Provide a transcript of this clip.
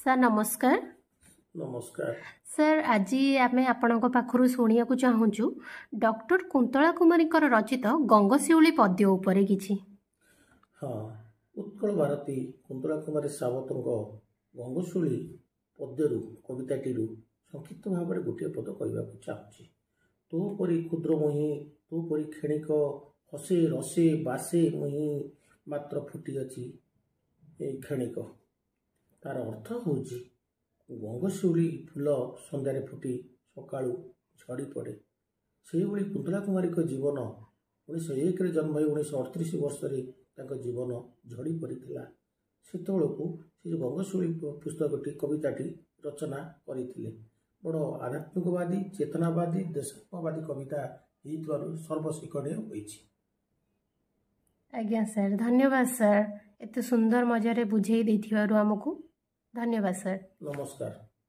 Sir नमस्कार। नमस्कार sir आज आम आपण पाखु शुणा चाहूँ डॉक्टर कुंतला कुमारी रचित गंगशिउली पद्य उपरे किछि। हाँ, उत्कल भारती कुंतला कुमारी सावत गंगशिउली पद्यरू कविताटी संक्षिप्त भाव में गोटे पद कहवाक चाहूँगी। तो परी क्षुद्र मुही तो परी क्षणिक हसे रसे बासे मुही मात्र फुटी अच्छी क्षणिक तार अर्थ हूँ गंगशिउली फूल सन्धार फुटी सकाळू झड़ी पड़े से भाई कुंतला कुमारी जीवन 1901 जन्म हो 1938 वर्ष जीवन झड़ी पड़ा से जो गंगशिउली पुस्तकटी कविताटी रचना करते बड़ आध्यात्मिकवादी चेतनावादी देशात्मवादी कविता सर्वशिक्षणीय होइछि। आज्ञा सर धन्यवाद सर एत सुंदर मजारे बुझे आमको धन्यवाद सर। नमस्कार।